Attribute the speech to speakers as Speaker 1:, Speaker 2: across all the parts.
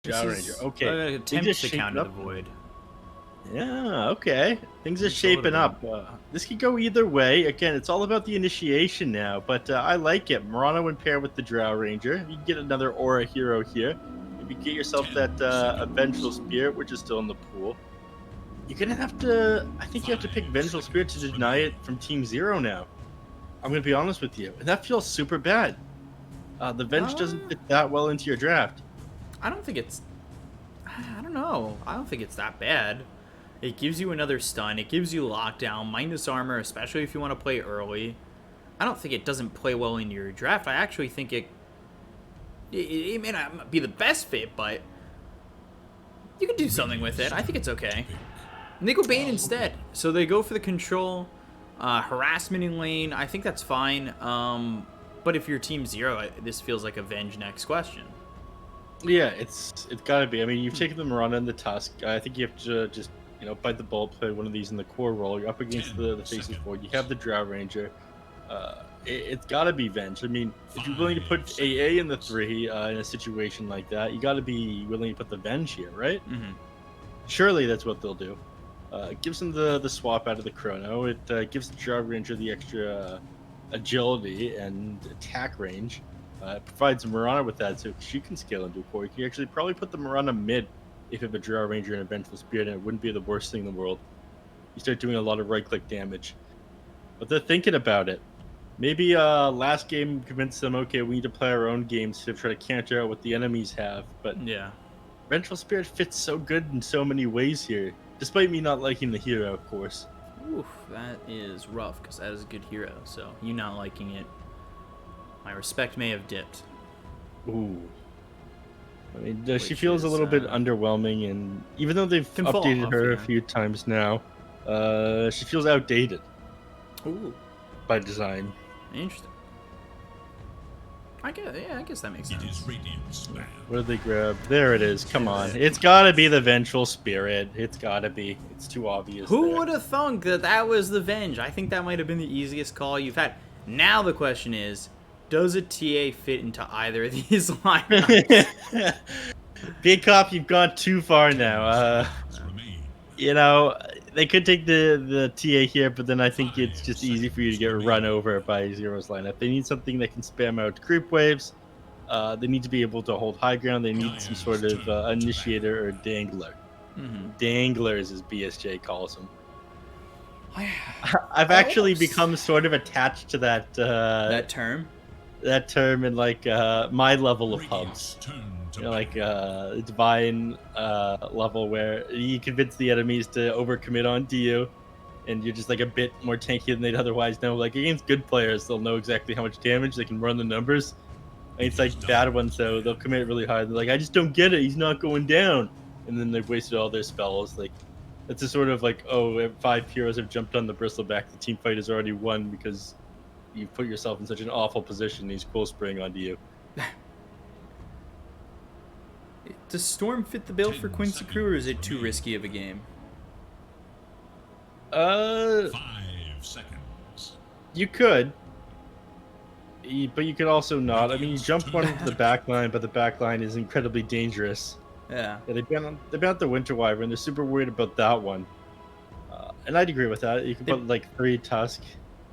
Speaker 1: This
Speaker 2: Drow Ranger.
Speaker 1: is
Speaker 2: Okay.
Speaker 1: attempts to counter the void.
Speaker 2: Yeah, okay. Things are
Speaker 1: Just a little
Speaker 2: shaping
Speaker 1: bit.
Speaker 2: up. This could go either way. Again, it's all about the initiation now, but I like it. Murano in pair with the Drow Ranger. You can get another Aura hero here. Maybe get yourself that Vengeful Spirit, which is still in the pool. You're going to have to... I think you have to pick Vengeful Spirit to deny it from Team Zero now. I'm going to be honest with you. And that feels super bad. The Venge doesn't fit that well into your draft.
Speaker 1: I don't think it's... I don't know. I don't think it's that bad. It gives you another stun. It gives you lockdown, minus armor, especially if you want to play early. I don't think it doesn't play well in your draft. I actually think it may not be the best fit, but you can do something with it. I think it's okay. And they go Bane instead. So they go for the control, harassment in lane. I think that's fine. But if you're Team Zero, this feels like a Venge next question.
Speaker 2: Yeah, it's got to be. I mean, you've taken the Mirana and the Tusk. I think you have to just, bite the bullet, play one of these in the core role. You're up against the Faces 4. You have the Drow Ranger. It's got to be Venge. I mean, if you're willing to put AA in the 3 in a situation like that, you got to be willing to put the Venge here, right?
Speaker 1: Mm-hmm.
Speaker 2: Surely that's what they'll do. It gives them the swap out of the Chrono. It gives the Drow Ranger the extra agility and attack range. It provides Mirana with that, so she can scale into a core. You can actually probably put the Mirana mid if you have a Drow Ranger and a Vengeful Spirit, and it wouldn't be the worst thing in the world. You start doing a lot of right-click damage. But they're thinking about it. Maybe last game convinced them, okay, we need to play our own games to try to counter out what the enemies have. But
Speaker 1: yeah,
Speaker 2: Vengeful Spirit fits so good in so many ways here, despite me not liking the hero, of course.
Speaker 1: Oof, that is rough, because that is a good hero, so you not liking it, my respect may have dipped.
Speaker 2: Ooh. I mean, she feels a little bit underwhelming, and even though they've updated her a few times now, she feels outdated.
Speaker 1: Ooh.
Speaker 2: By design.
Speaker 1: Interesting. I guess that makes sense.
Speaker 2: What did they grab? There it is. Come on. It's gotta be the Vengeful Spirit. It's gotta be. It's too obvious.
Speaker 1: Who would have thunk that was the Venge? I think that might have been the easiest call you've had. Now the question is, does a TA fit into either of these lineups?
Speaker 2: Bkop, you've gone too far now. They could take the TA here, but then I think it's just easy for you to get run over by Zero's lineup. They need something that can spam out creep waves. They need to be able to hold high ground. They need some sort of initiator or dangler.
Speaker 1: Mm-hmm.
Speaker 2: Danglers, as BSJ calls them. I've actually become sort of attached to that
Speaker 1: term.
Speaker 2: That term in like my level of pubs. Divine level where you convince the enemies to overcommit onto you, and you're just like a bit more tanky than they'd otherwise know. Like against good players, they'll know exactly how much damage they can run the numbers. And it's like bad ones though, they'll commit really hard. They're like, I just don't get it. He's not going down, and then they've wasted all their spells. Like it's a sort of like, oh, 5 heroes have jumped on the bristleback. The team fight has already won because you put yourself in such an awful position. He's cool spraying onto you.
Speaker 1: Does Storm fit the bill for Quincy Crew, or is it too risky of a game?
Speaker 3: 5 seconds.
Speaker 2: You could, but you could also not. I mean, you jump one into the back line, but the back line is incredibly dangerous.
Speaker 1: Yeah.
Speaker 2: They banned the Winter Wyvern. They're super worried about that one. And I'd agree with that. You can put like 3 Tusk.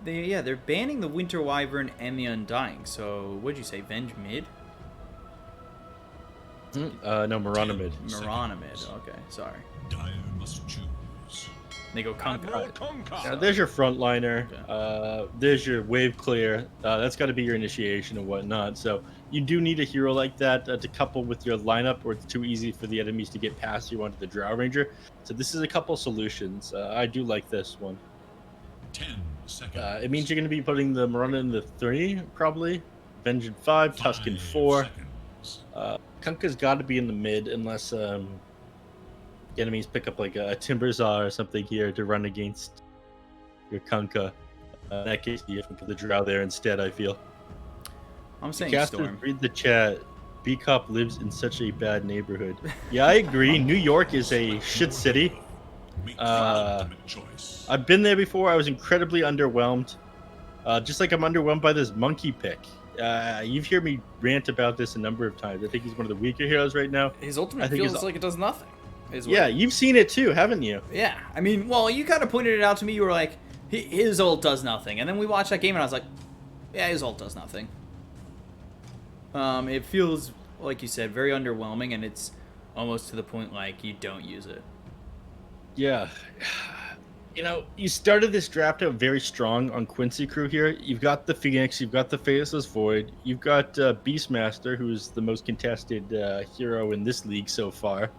Speaker 1: They're banning the Winter Wyvern and the Undying. So what'd you say, Venge mid?
Speaker 2: No, Mirana mid.
Speaker 1: Mirana mid. Okay, sorry.
Speaker 3: Dire must choose.
Speaker 1: They go Kunkka.
Speaker 2: There's your frontliner. Okay. There's your wave clear. That's got to be your initiation and whatnot. So you do need a hero like that to couple with your lineup, or it's too easy for the enemies to get past you onto the Drow Ranger. So this is a couple solutions. I do like this one.
Speaker 3: 10 seconds.
Speaker 2: It means you're going to be putting the Mirana in the 3, probably. Venge in 5, Tusk in 4. Kunkka's got to be in the mid unless the enemies pick up like a Timbersaw or something here to run against your Kunkka. In that case, you have to put the Drow there instead, I feel.
Speaker 1: I'm saying
Speaker 2: Storm. Read the chat. Bkop lives in such a bad neighborhood. Yeah, I agree. New York is a shit city. I've been there before. I was incredibly underwhelmed. Just like I'm underwhelmed by this monkey pick. You've heard me rant about this a number of times. I think he's one of the weaker heroes right now.
Speaker 1: His
Speaker 2: I
Speaker 1: ultimate
Speaker 2: think
Speaker 1: feels like it does nothing.
Speaker 2: Yeah, you've seen it too, haven't you?
Speaker 1: Yeah, I mean, well, you kind of pointed it out to me. You were like, his ult does nothing. And then we watched that game and I was like, yeah, his ult does nothing. It feels, like you said, very underwhelming, and it's almost to the point like you don't use it.
Speaker 2: Yeah. You know, you started this draft out very strong on Quincy crew here. You've got the Phoenix, you've got the Faceless Void, you've got Beastmaster, who's the most contested hero in this league so far.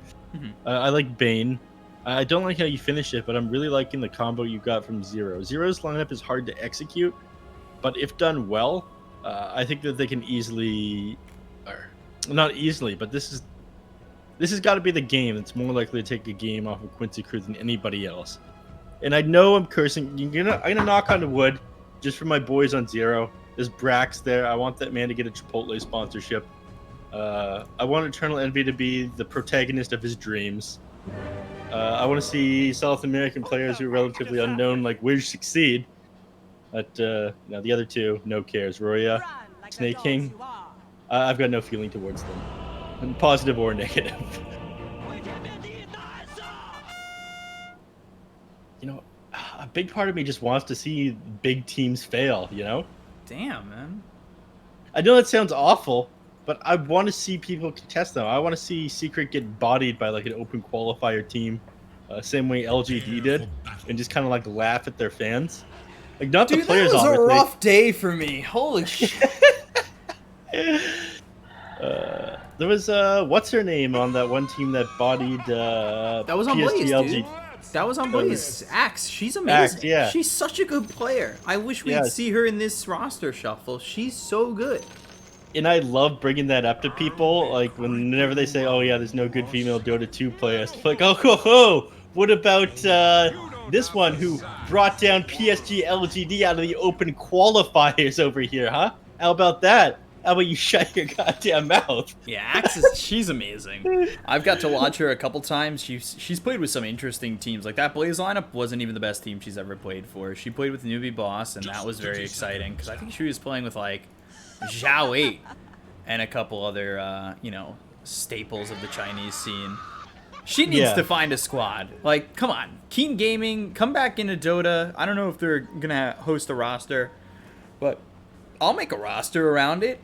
Speaker 2: I like Bane. I don't like how you finish it, but I'm really liking the combo you got from Zero. Zero's lineup is hard to execute, but if done well, I think that they can easily, or not easily, but this has got to be the game that's more likely to take a game off of Quincy crew than anybody else. And I know I'm cursing. I'm gonna knock on the wood, just for my boys on Zero. There's Brax there. I want that man to get a Chipotle sponsorship. I want Eternal Envy to be the protagonist of his dreams. I want to see South American players who are relatively unknown, like Wish, succeed. But now the other two, no cares. Roya, Snake King, I've got no feeling towards them, positive or negative. You know, a big part of me just wants to see big teams fail, you know?
Speaker 1: Damn, man.
Speaker 2: I know that sounds awful, but I want to see people contest them. I want to see Secret get bodied by like an open qualifier team, same way LGD did, and just kind of like laugh at their fans. Like, not
Speaker 1: Dude,
Speaker 2: the players,
Speaker 1: that was
Speaker 2: obviously.
Speaker 1: a rough day for me. Holy shit.
Speaker 2: There was, what's her name on that one team that bodied
Speaker 1: That was on Blaze, dude. That was on Blaze. Axe, she's amazing.
Speaker 2: Axe, yeah.
Speaker 1: She's such a good player. I wish we'd see her in this roster shuffle. She's so good.
Speaker 2: And I love bringing that up to people, like whenever they say, "Oh yeah, there's no good female Dota 2 players." It's like, oh, what about this one who brought down PSG LGD out of the open qualifiers over here, huh? How about that? How about you shut your goddamn mouth?
Speaker 1: Yeah, Axe she's amazing. I've got to watch her a couple times. She's played with some interesting teams. Like that Blaze lineup wasn't even the best team she's ever played for. She played with Newbie Boss, and that was very exciting because I think she was playing with like Zhao 8 and a couple other, staples of the Chinese scene. She needs to find a squad. Like, come on. Keen Gaming, come back into Dota. I don't know if they're going to host a roster, but I'll make a roster around it.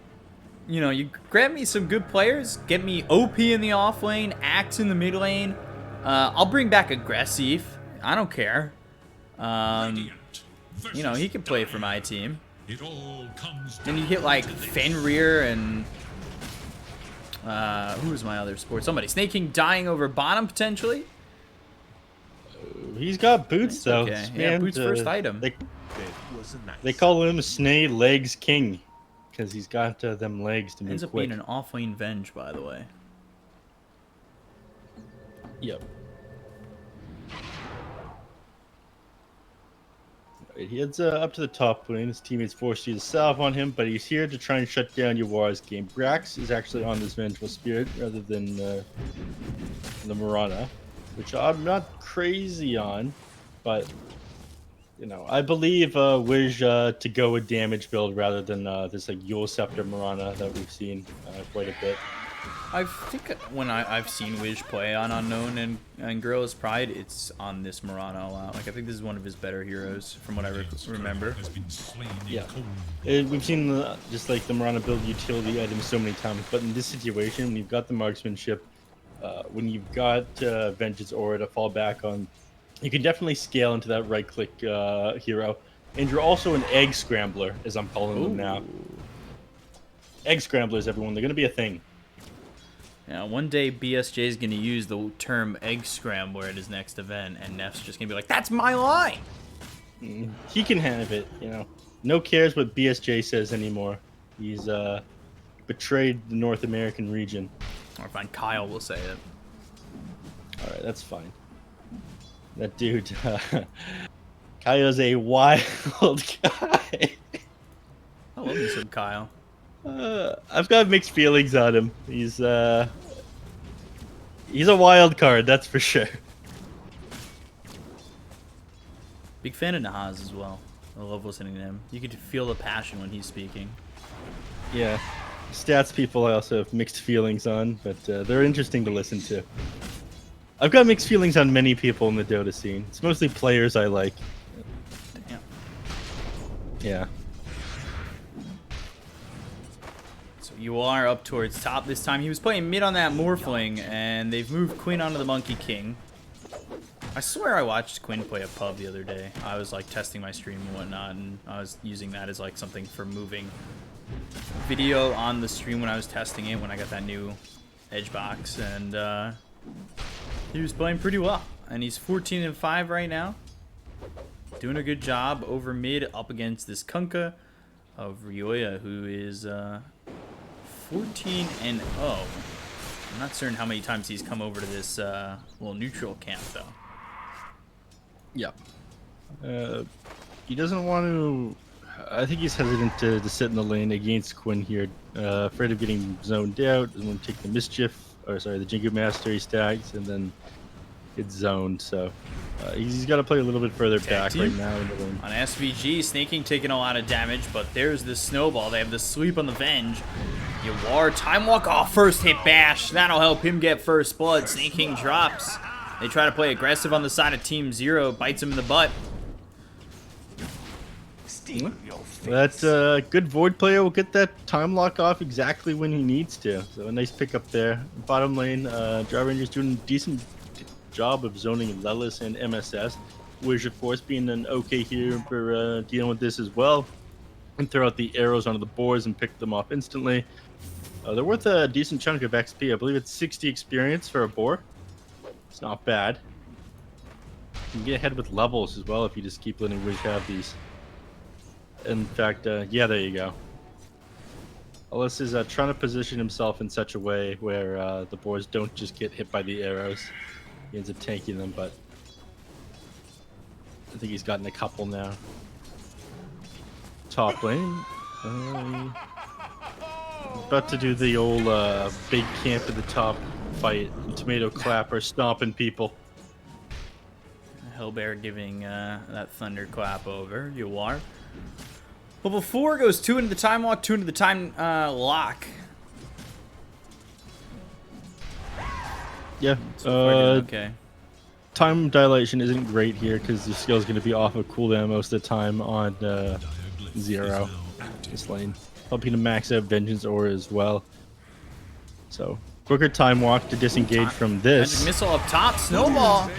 Speaker 1: You know, you grab me some good players, get me OP in the off lane, Axe in the mid lane. I'll bring back Aggressive. I don't care. He can play for my team. Then you hit like Fenrir and who was my other support? Somebody. Snake King dying over bottom potentially.
Speaker 2: He's got boots though.
Speaker 1: Okay. Yeah, boots first item.
Speaker 2: They call him Snake Legs King because he's got them legs to move
Speaker 1: Ends up
Speaker 2: quick.
Speaker 1: being an off-lane Venge, by the way.
Speaker 2: Yep. He heads up to the top lane. His teammates force you to salve on him, but he's here to try and shut down your War's game. Brax is actually on this Vengeful Spirit rather than the Mirana, which I'm not crazy on, but I believe Wish to go a damage build rather than this like Yule Scepter Mirana that we've seen quite a bit.
Speaker 1: I think when I've seen Wish play on Unknown and Gorilla's Pride, it's on this Mirana a lot. Like, I think this is one of his better heroes from what I remember.
Speaker 2: Yeah. We've seen just like the Mirana build utility items so many times, but in this situation, when you've got the marksmanship, when you've got Vengeance Aura to fall back on, you can definitely scale into that right-click hero. And you're also an Egg Scrambler, as I'm calling them now. Egg Scramblers, everyone. They're going to be a thing.
Speaker 1: Yeah, one day BSJ is going to use the term Egg Scrambler at his next event, and Neff's just going to be like, that's my line!
Speaker 2: He can have it, No cares what BSJ says anymore. He's betrayed the North American region.
Speaker 1: Or fine, Kyle will say it.
Speaker 2: Alright, that's fine. That dude, Kyle's a wild guy.
Speaker 1: I love me some Kyle.
Speaker 2: I've got mixed feelings on him. He's a wild card, that's for sure.
Speaker 1: Big fan of Nahaz as well. I love listening to him. You could feel the passion when he's speaking.
Speaker 2: Yeah. Stats people I also have mixed feelings on, but they're interesting to listen to. I've got mixed feelings on many people in the Dota scene. It's mostly players I like.
Speaker 1: Damn.
Speaker 2: Yeah.
Speaker 1: So you are up towards top this time. He was playing mid on that Morphling, and they've moved Quinn onto the Monkey King. I swear I watched Quinn play a pub the other day. I was like testing my stream and whatnot, and I was using that as like something for moving video on the stream when I was testing it when I got that new edge box, and he was playing pretty well. And he's 14-5 right now, doing a good job over mid up against this Kunkka of Ryoya, who is 14-0. I'm not certain how many times he's come over to this little neutral camp though.
Speaker 2: Yeah. He doesn't want to... I think he's hesitant to sit in the lane against Quinn here. Afraid of getting zoned out. Doesn't want to take the Mischief, or sorry, the Jingu Master he stacks, and then it's zoned. So he's got to play a little bit further back right now in the lane.
Speaker 1: On SVG, Snaking taking a lot of damage, but there's the snowball. They have the sleep on the Venge. Yawar, Time Walk, oh, first hit bash. That'll help him get first blood. Snaking drops. They try to play aggressive on the side of Team Zero, bites him in the butt.
Speaker 2: That good Void player will get that time lock off exactly when he needs to. So a nice pickup there. Bottom lane, Dry Ranger's doing a decent job of zoning Lelis and MSS. Wish, of course, being an okay here for dealing with this as well. And throw out the arrows onto the boards and pick them off instantly. They're worth a decent chunk of XP. I believe it's 60 experience for a boar. It's not bad. You can get ahead with levels as well if you just keep letting Wish have these. In fact, yeah, there you go. Ellis is trying to position himself in such a way where the boars don't just get hit by the arrows. He ends up tanking them, but I think he's gotten a couple now. Top lane. About to do the old big camp at the top fight. Tomato clapper stomping people.
Speaker 1: Hellbear giving that thunderclap over. You are. Level 4 goes 2 into the time walk, 2 into the time lock.
Speaker 2: Yeah.
Speaker 1: Okay.
Speaker 2: Time dilation isn't great here because the skill is going to be off of cooldown most of the time on Zero. This lane. Helping to max out Vengeance Aura as well. So, quicker time walk to disengage from this.
Speaker 1: Magic missile up top, snowball.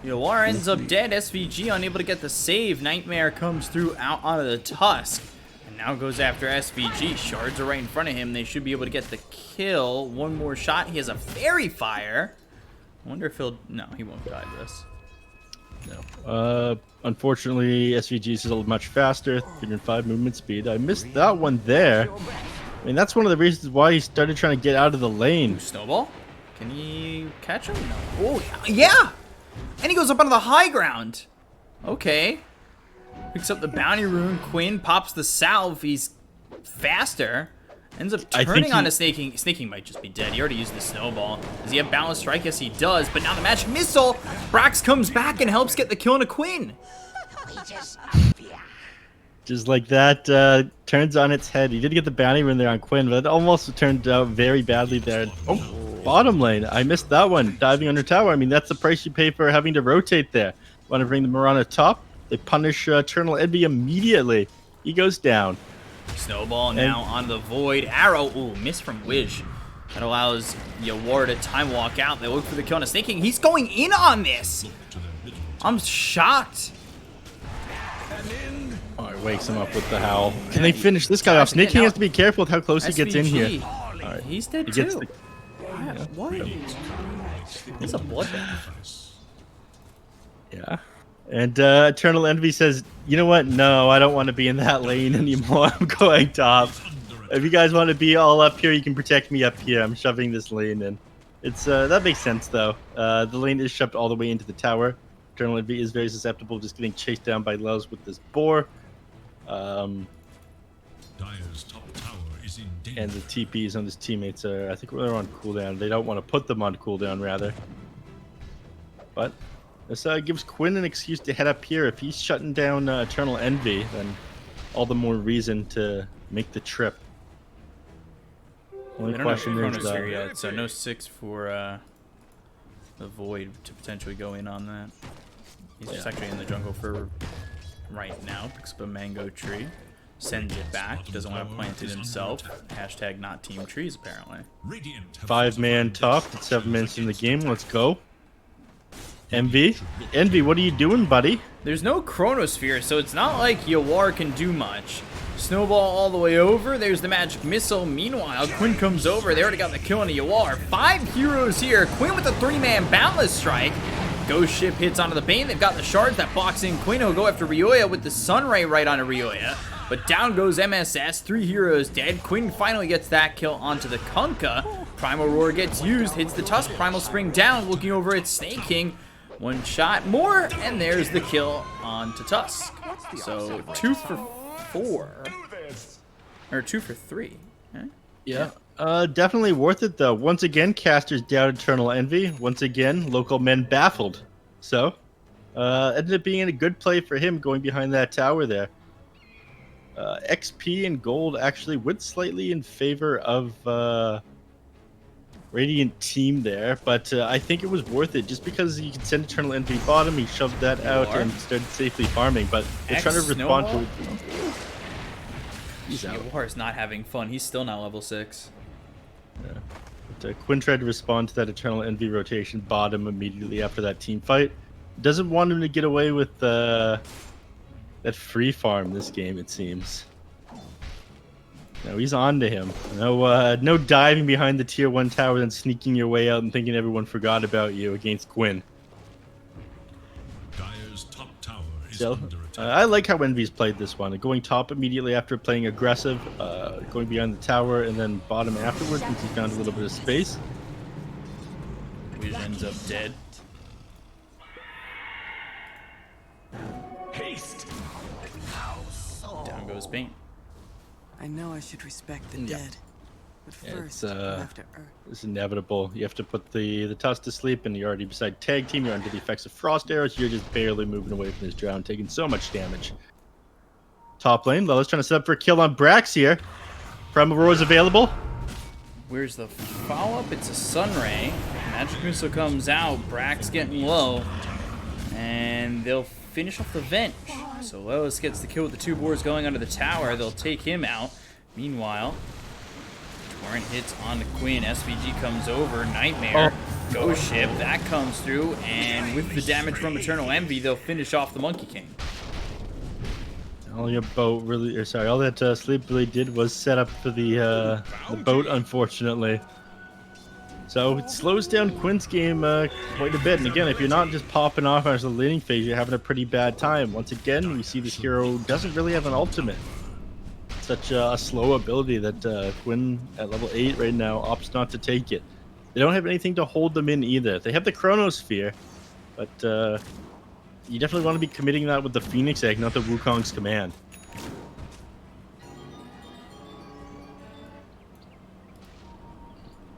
Speaker 1: Yawar ends up dead. SVG unable to get the save. Nightmare comes through out onto the Tusk. And now goes after SVG. Shards are right in front of him. They should be able to get the kill. One more shot. He has a Fairy Fire. I wonder if he'll... No, he won't die to this.
Speaker 2: No. Unfortunately, SVG is a little much faster. 305 movement speed. I missed that one there. I mean, that's one of the reasons why he started trying to get out of the lane.
Speaker 1: Snowball? Can he catch him? No. Oh, yeah! And he goes up onto the high ground. Okay. Picks up the bounty rune. Quinn pops the salve. He's faster. Ends up turning on a Snaking. Snaking might just be dead. He already used the snowball. Does he have Balanced Strike? Yes, he does. But now the magic missile. Brax comes back and helps get the kill on a Quinn.
Speaker 2: Just like that, turns on its head. He did get the bounty rune there on Quinn, but it almost turned out very badly there. Oh, bottom lane. I missed that one. Diving under tower. I mean, that's the price you pay for having to rotate there. Want to bring the Mirana top? They punish Eternal Envy immediately. He goes down.
Speaker 1: Snowball now on the Void. Arrow. Ooh, miss from Wish. That allows Yawar to time walk out. They look for the kill on a Snaking. He's going in on this. I'm shocked.
Speaker 2: Oh, it wakes him up with the howl. Can they finish this guy off? Snaking has to be careful with how close he gets in here.
Speaker 1: All right. He's dead too. What? It's a bloodbath.
Speaker 2: Yeah. And Eternal Envy says, you know what? No, I don't want to be in that lane anymore. I'm going top. If you guys want to be all up here, you can protect me up here. I'm shoving this lane in. It's that makes sense, though. The lane is shoved all the way into the tower. Eternal Envy is very susceptible, just getting chased down by Lels with this boar.
Speaker 3: Dire's top tower is in danger.
Speaker 2: And the TPs on his teammates are, I think they're on cooldown. They don't want to put them on cooldown, rather. But this gives Quinn an excuse to head up here. If he's shutting down Eternal Envy, then all the more reason to make the trip. Only
Speaker 1: They don't have
Speaker 2: question is,
Speaker 1: Chronosphere yet, so no 6 for the Void to potentially go in on that. He's just actually in the jungle for right now. Picks up a mango tree, sends it back. Doesn't want to plant it himself. Hashtag not team trees, apparently.
Speaker 2: 5-man top. It's 7 minutes in the game. Let's go. Envy, Envy, what are you doing, buddy?
Speaker 1: There's no Chronosphere, so it's not like Yawar can do much. Snowball all the way over. There's the magic missile. Meanwhile, Quinn comes over. They already got the kill on a Yawar. 5 heroes here. Quinn with a 3-man boundless strike. Ghost Ship hits onto the Bane. They've got the shards that box in Quinn. He'll go after Ryoya with the Sunray right onto Ryoya. But down goes MSS. 3 heroes dead. Quinn finally gets that kill onto the Kunkka. Primal Roar gets used. Hits the Tusk. Primal Spring down. Looking over at Snake King. 1 shot more. And there's the kill onto Tusk. So 2 for 4. Or 2 for 3. Huh?
Speaker 2: Yeah. Definitely worth it, though. Once again, casters down Eternal Envy. Once again, local men baffled. So, ended up being a good play for him going behind that tower there. XP and gold actually went slightly in favor of Radiant team there, but I think it was worth it just because you can send Eternal Envy bottom. He shoved that out and started safely farming, but they're trying to respond to it. He's out.
Speaker 1: Yawar is not having fun. He's still not level 6.
Speaker 2: Yeah. But, Quinn tried to respond to that Eternal Envy rotation bottom immediately after that team fight. Doesn't want him to get away with that free farm this game, it seems. No, he's on to him. No diving behind the tier 1 tower and sneaking your way out and thinking everyone forgot about you against Quinn.
Speaker 3: Dire's top tower is
Speaker 2: So,
Speaker 3: under attack.
Speaker 2: I like how Envy's played this one. Going top immediately after playing aggressive, going behind the tower, and then bottom afterwards once he found a little bit of space.
Speaker 1: He ends up dead.
Speaker 4: Haste.
Speaker 1: Down goes Bane.
Speaker 5: I know I should respect the
Speaker 2: Yeah.
Speaker 5: dead, but
Speaker 2: Yeah,
Speaker 5: first
Speaker 2: it's,
Speaker 5: I have to earn.
Speaker 2: It's inevitable. You have to put the Tusk to sleep, and you're already beside tag team. You're under the effects of frost arrows. You're just barely moving away from this drown, taking so much damage. Top lane, Lola's trying to set up for a kill on Brax here. Primal Roar is available.
Speaker 1: Where's the follow-up? It's a Sunray. Magic Missile comes out. Brack's getting low. And they'll finish off the Venge. So Lois gets the kill with the 2 boards going under the tower. They'll take him out. Meanwhile, Torrent hits on the Queen. SVG comes over. Nightmare. Ghost Ship. That comes through. And with the damage from Eternal Envy, they'll finish off the Monkey King.
Speaker 2: All your boat really, or sorry, all that sleep really did was set up for the boat, unfortunately. So it slows down Quinn's game quite a bit. And again, if you're not just popping off as the laning phase, you're having a pretty bad time. Once again, we see this hero doesn't really have an ultimate. Such a slow ability that Quinn at level 8 right now opts not to take it. They don't have anything to hold them in either. They have the Chronosphere, but you definitely want to be committing that with the Phoenix Egg, not the Wukong's command.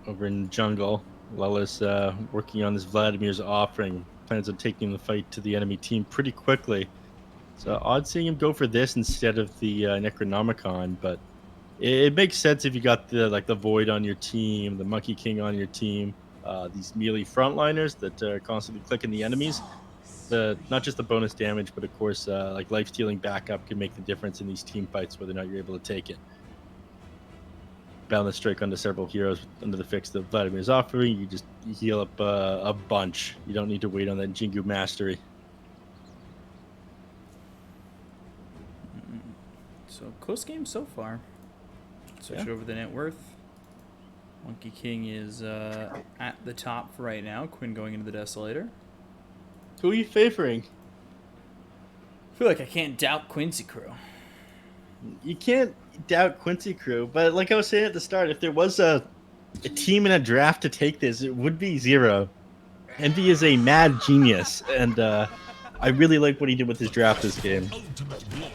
Speaker 2: Over in jungle, Lelis working on this Vladimir's offering. Plans on taking the fight to the enemy team pretty quickly. So odd seeing him go for this instead of the Necronomicon, but it makes sense if you got the Void on your team, the Monkey King on your team, these melee frontliners that are constantly clicking the enemies. Not just the bonus damage, but of course like life stealing backup can make the difference in these team fights, whether or not you're able to take it. Boundless strike onto several heroes under the fix that Vladimir's offering. You just heal up a bunch. You don't need to wait on that Jingu mastery.
Speaker 1: So close game so far. Switch over the net worth. Monkey King is at the top for right now. Quinn going into the Desolator.
Speaker 2: Who are you favoring?
Speaker 1: I feel like I can't doubt Quincy crew.
Speaker 2: You can't doubt Quincy crew, but like I was saying at the start, if there was a team in a draft to take this, it would be Zero. Envy is a mad genius, and I really like what he did with his draft this game.
Speaker 3: Ultimate glory.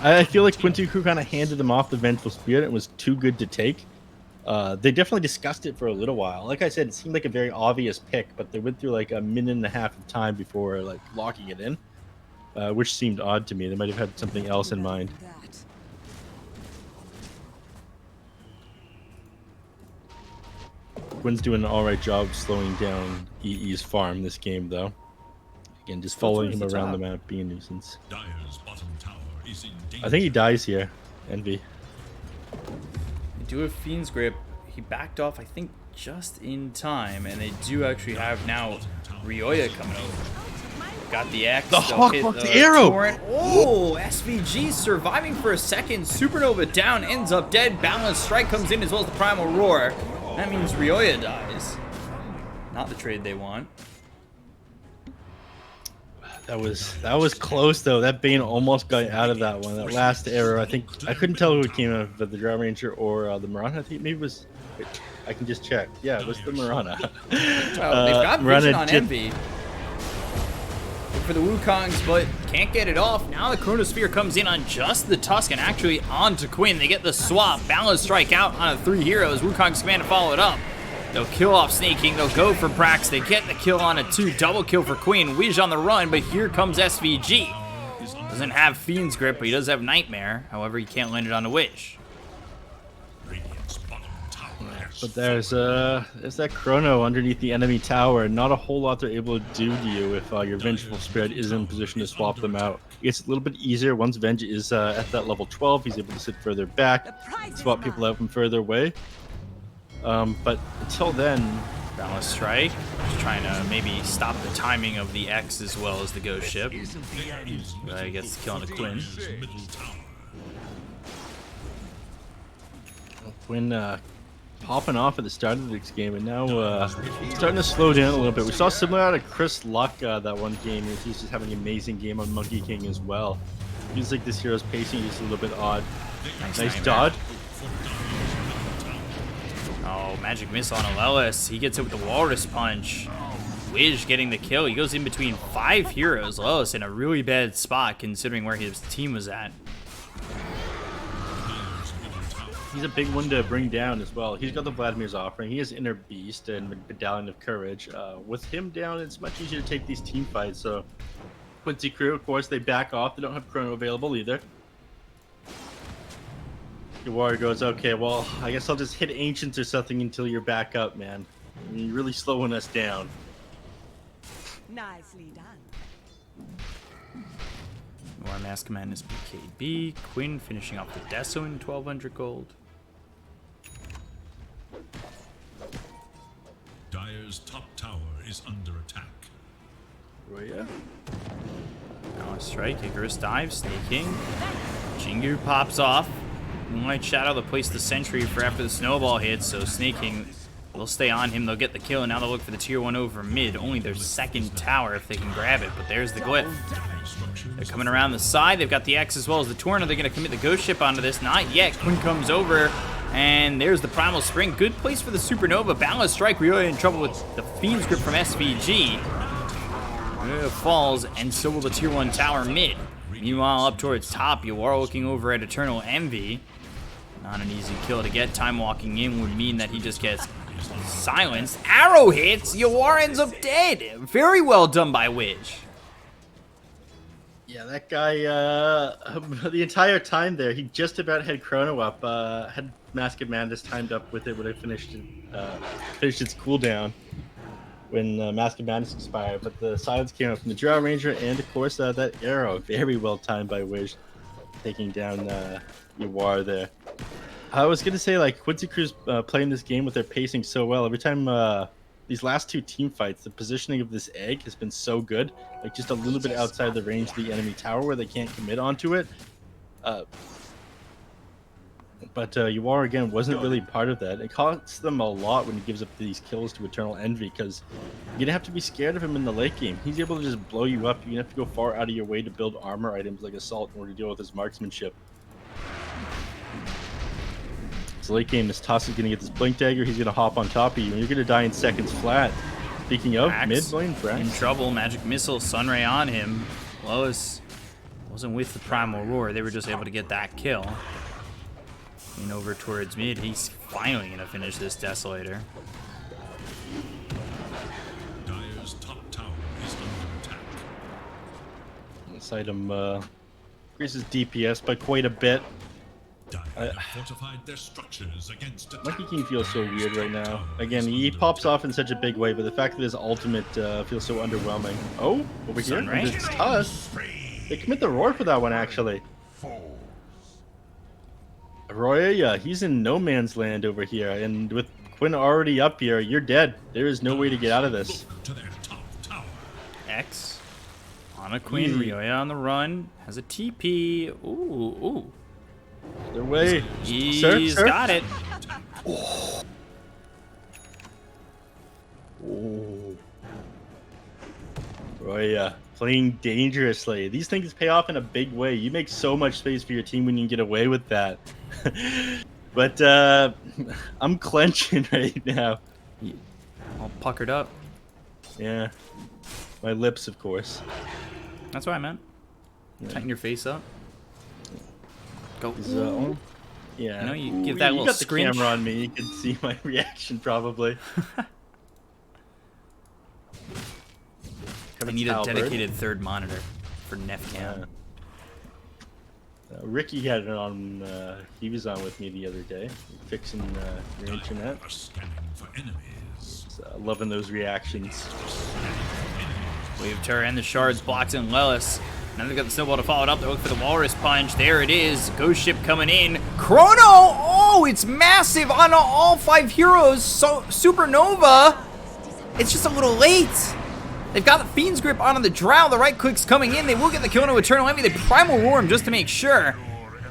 Speaker 2: I feel like Quincy crew kind of handed him off the Vengeful Spirit and was too good to take. They definitely discussed it for a little while. Like I said, it seemed like a very obvious pick, but they went through like a minute and a half of time before like locking it in, which seemed odd to me. They might have had something else in mind. Quinn's doing an alright job slowing down EE's farm this game, though. Again, just following him
Speaker 1: towards the
Speaker 2: around the
Speaker 1: top.
Speaker 2: map, being a nuisance.
Speaker 3: Dire's bottom tower is in danger.
Speaker 2: I think he dies here, Envy.
Speaker 1: They do have Fiend's Grip. He backed off, I think, just in time, and they do actually have now Ryoya coming over. Got the X.
Speaker 2: The
Speaker 1: they'll
Speaker 2: Hawk
Speaker 1: hit
Speaker 2: blocked the arrow!
Speaker 1: Torrent. Oh, SVG surviving for a second. Supernova down, ends up dead. Balanced Strike comes in as well as the Primal Roar. That means Ryoya dies. Not the trade they want.
Speaker 2: That was close though. That Bane almost got out of that one. That last arrow, I think I couldn't tell who it came out of, the Drow Ranger or the Marana. I think maybe it was. I can just check. Yeah, it was the Marana.
Speaker 1: Oh, they've got vision on Envy. Look for the Wukongs, but can't get it off. Now the Chronosphere comes in on just the Tusk and actually onto Quinn. They get the swap. Balance Strike out on 3 heroes. Wukong's command to follow it up. They'll kill off Snake King. They'll go for Brax. They get the kill on a 2. Double kill for Queen. Wiz on the run, but here comes SVG. Doesn't have Fiend's Grip, but he does have Nightmare. However, he can't land it on a Wish.
Speaker 3: Radiant's bottom tower has
Speaker 2: But there's that Chrono underneath the enemy tower. Not a whole lot they're able to do to you if your Vengeful Spirit is in position to swap them out. It's a little bit easier once Venge is at that level 12. He's able to sit further back, swap people out from further away. But until then,
Speaker 1: Balance Strike. Just trying to maybe stop the timing of the X as well as the Ghost Ship. I guess killing a Quinn.
Speaker 3: Dire's middle tower.
Speaker 2: Quinn popping off at the start of this game, and now starting to slow down a little bit. We saw similar out of Chris Luck that one game. He's just having an amazing game on Monkey King as well. Feels like this hero's pacing is a little bit odd. Nice
Speaker 1: Nightmare.
Speaker 2: dodge.
Speaker 1: Oh, Magic Missile on Alelis. He gets it with the Walrus Punch. Wiz getting the kill. He goes in between 5 heroes. Alelis in a really bad spot considering where his team was at.
Speaker 2: He's a big one to bring down as well. He's got the Vladimir's Offering. He has Inner Beast and Medallion of Courage. With him down, it's much easier to take these team fights. So Quincy crew, of course, they back off. They don't have Chrono available either. Your warrior goes, okay, well, I guess I'll just hit Ancients or something until you're back up, man. You're really slowing us down.
Speaker 5: Nicely done.
Speaker 1: Our Mask Command is BKB. Quinn finishing off the Deso in 1200 gold.
Speaker 3: Dire's top tower is under attack.
Speaker 2: Oh, yeah.
Speaker 1: Now a strike. Icarus dives. Snake King. Jingu pops off. Moonlight Shadow, they'll place the sentry for after the snowball hits, so Snake King, they'll stay on him, they'll get the kill, and now they'll look for the tier 1 over mid, only their 2nd tower if they can grab it, but there's the glyph. They're coming around the side, they've got the X as well as the Torn. Are they going to commit the Ghost Ship onto this? Not yet. Quinn comes over, and there's the Primal Spring. Good place for the Supernova. Balance Strike, really in trouble with the Fiend's Grip from SVG. Falls, and so will the tier 1 tower mid. Meanwhile, up towards top, you are looking over at Eternal Envy. Not an easy kill to get. Time walking in would mean that he just gets silenced. Arrow hits. Yawar ends up dead. Very well done by Wish.
Speaker 2: Yeah, that guy, the entire time there, he just about had Chrono up. Had Mask of Madness timed up with it when it finished its cooldown when Mask of Madness expired. But the silence came up from the Drow Ranger, and of course that arrow, very well timed by Wish, taking down Yawar there. I was gonna say, like, Quincy Crew's playing this game with their pacing so well. Every time these last 2 team fights, the positioning of this egg has been so good, like just a little bit outside the range of the enemy tower where they can't commit onto it. But Yawar again wasn't really part of that. It costs them a lot when he gives up these kills to Eternal Envy, because you're gonna have to be scared of him in the late game. He's able to just blow you up. You're gonna have to go far out of your way to build armor items like Assault in order to deal with his marksmanship. So late game, this Toss is going to get this Blink Dagger. He's going to hop on top of you, and you're going to die in seconds flat. Speaking of,
Speaker 1: Brax
Speaker 2: mid lane, Brax.
Speaker 1: in trouble. Magic Missile, Sunray on him. Lois wasn't with the Primal Roar. They were just able to get that kill. And over towards mid, he's finally going to finish this Desolator.
Speaker 3: Dire's top tower is under attack.
Speaker 2: This item increases DPS by quite a bit.
Speaker 3: Dire's They have fortified their structures against attack.
Speaker 2: Monkey King feels so weird right now. Again, he pops off in such a big way, but the fact that his ultimate feels so underwhelming. Oh, over here,
Speaker 1: Sunray?
Speaker 2: and it's Tusk. They commit the roar for that one, actually. Arroyo, he's in no man's land over here, and with Quinn already up here, you're dead. There is no way to get out of this.
Speaker 3: Look to their top tower.
Speaker 1: X on a Queen.
Speaker 2: Easy.
Speaker 1: Ryoya on the run. Has a TP. Ooh.
Speaker 2: Their way.
Speaker 1: He's
Speaker 2: Sir?
Speaker 1: got it.
Speaker 2: Oh. Arroyo, playing dangerously. These things pay off in a big way. You make so much space for your team when you can get away with that. But I'm clenching right now.
Speaker 1: All puckered up.
Speaker 2: Yeah. My lips, of course.
Speaker 1: That's what I meant.
Speaker 2: Yeah.
Speaker 1: Tighten your face up. Go.
Speaker 2: Yeah.
Speaker 1: You know, you give that
Speaker 2: you
Speaker 1: little
Speaker 2: got the
Speaker 1: screech.
Speaker 2: camera on me. You can see my reaction, probably.
Speaker 1: I need a dedicated third monitor for Neph Cam.
Speaker 2: Ricky had it on. He was on with me the other day, fixing your internet.
Speaker 3: Are scanning for enemies.
Speaker 2: Loving those reactions.
Speaker 1: Wave Terror and the shards blocks in Lelis. Now they've got the snowball to follow it up. They look for the walrus punch. There it is. Ghost ship coming in. Chrono! Oh, it's massive on all 5 heroes. So Supernova. It's just a little late. They've got the Fiend's Grip on the Drow. The right click's coming in. They will get the kill no Eternal Envy. They Primal Roar him just to make sure.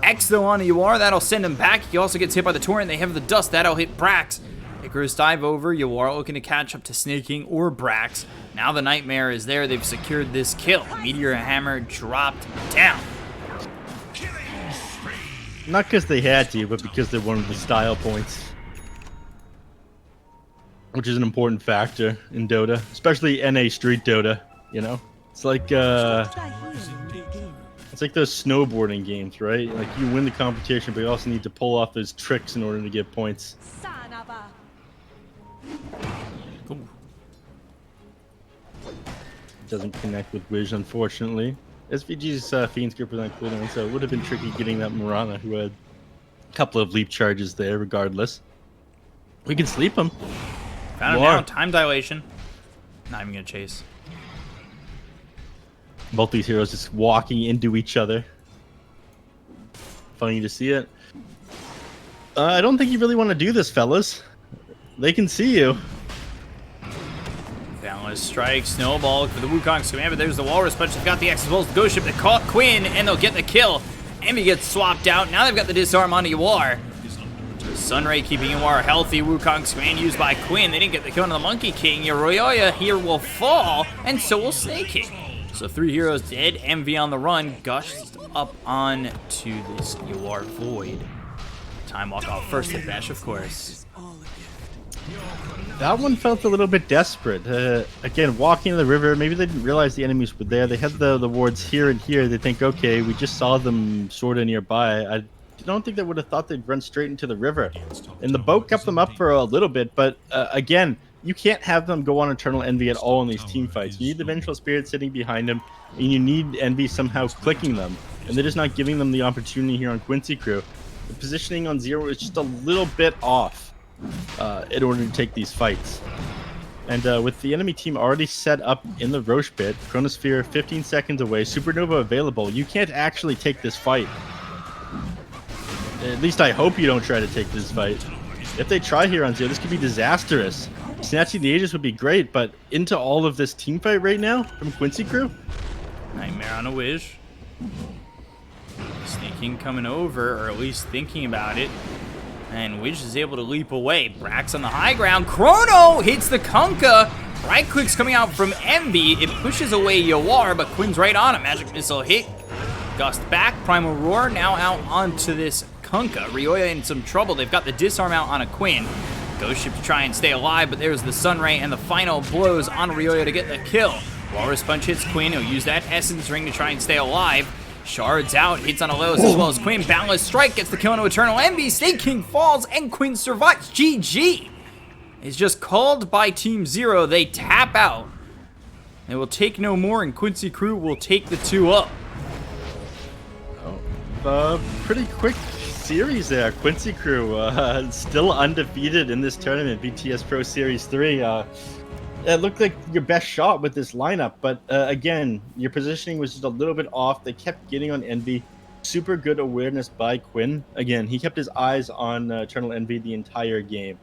Speaker 1: X though on Yawar. That'll send him back. He also gets hit by the Torrent. They have the Dust. That'll hit Brax. Icarus dive over. Yawar looking to catch up to Snaking or Brax. Now the Nightmare is there. They've secured this kill. Meteor Hammer dropped down.
Speaker 2: Not because they had to, but because they wanted the style points. Which is an important factor in Dota, especially NA Street Dota, you know? It's like those snowboarding games, right? Like you win the competition, but you also need to pull off those tricks in order to get points.
Speaker 1: Ooh.
Speaker 2: Doesn't connect with Wiz, unfortunately. SVG's Fiend's Grip was on cooldown, so it would have been tricky getting that Mirana, who had a couple of leap charges there, regardless. We can sleep him.
Speaker 1: Found him now. Time dilation. Not even gonna chase.
Speaker 2: Both these heroes just walking into each other. Funny to see it. I don't think you really want to do this, fellas. They can see you.
Speaker 1: Downless strike, snowball for the Wukong's command, but there's the Walrus Punch. They've got the X as well as the Ghost Ship. They caught Quinn, and they'll get the kill. Envy gets swapped out. Now they've got the Disarm on Yawar. Sunray keeping Yawar healthy. Wukong's command used by Quinn. They didn't get the kill on the Monkey King. Yoroya here will fall, and so will Snake King. So 3 heroes dead. Envy on the run. Gushed up on to this Yawar Void. Time walk off first to Besh, of course.
Speaker 2: That one felt a little bit desperate. Again, walking in the river, maybe they didn't realize the enemies were there. They had the wards here and here. They think, okay, we just saw them sort of nearby. I don't think they would have thought they'd run straight into the river. And the boat kept them up for a little bit, but again, you can't have them go on Eternal Envy at all in these team fights. You need the Vengeful Spirit sitting behind them, and you need Envy somehow clicking them. And they're just not giving them the opportunity here on Quincy Crew. The positioning on Zero is just a little bit off in order to take these fights. And with the enemy team already set up in the Roche pit, Chronosphere 15 seconds away, Supernova available, you can't actually take this fight. At least I hope you don't try to take this fight. If they try here on Zero, this could be disastrous. Snatching the Aegis would be great, but into all of this team fight right now from Quincy Crew?
Speaker 1: Nightmare on a Wish. Sneaking coming over, or at least thinking about it. And Wish is able to leap away. Brax on the high ground. Chrono hits the Kunkka. Right click's coming out from Envy. It pushes away Yawar, but Quinn's right on it. Magic Missile hit. Gust back. Primal Roar now out onto this Kunkka. Ryoya in some trouble. They've got the Disarm out on a Quinn. Ghost Ship to try and stay alive, but there's the Sunray and the final blows on Ryoya to get the kill. Walrus Punch hits Quinn. He'll use that Essence Ring to try and stay alive. Shards out, hits on Aleos as well as Quinn. Boundless Strike gets the kill on Eternal Envy. Snake King falls, and Quinn survives. GG is just called by Team Zero. They tap out. They will take no more, and Quincy Crew will take the 2 up.
Speaker 2: Pretty quick series there. Quincy crew still undefeated in this tournament, BTS Pro Series 3. It looked like your best shot with this lineup, but again, your positioning was just a little bit off. They kept getting on Envy. Super good awareness by Quinn. Again, he kept his eyes on Eternal Envy the entire game.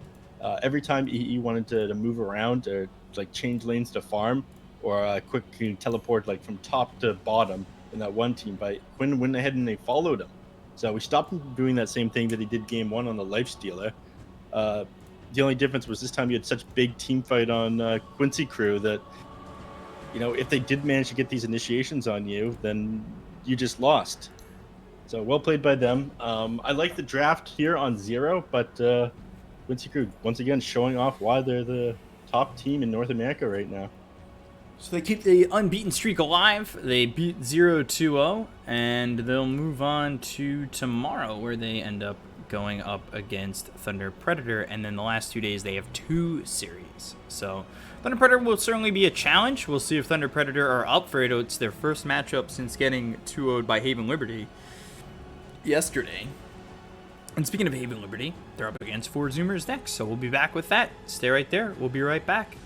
Speaker 2: Every time he wanted to move around or like change lanes to farm or quickly teleport like from top to bottom in that one team, but Quinn went ahead and they followed him. So we stopped him from doing that same thing that he did game 1 on the Lifestealer. The only difference was this time you had such big team fight on Quincy crew that, you know, if they did manage to get these initiations on you, then you just lost. So well played by them. I like the draft here on 0, but Quincy crew once again showing off why they're the top team in North America right now.
Speaker 1: So they keep the unbeaten streak alive. They beat 0-2-0, and they'll move on to tomorrow, where they end up going up against Thunder Predator, and then the last 2 days they have 2 series. So Thunder Predator will certainly be a challenge. We'll see if Thunder Predator are up for it. It's their first matchup since getting 2-0'd by Haven Liberty yesterday. And speaking of Haven Liberty, they're up against 4 Zoomers next, so we'll be back with that. Stay right there. We'll be right back.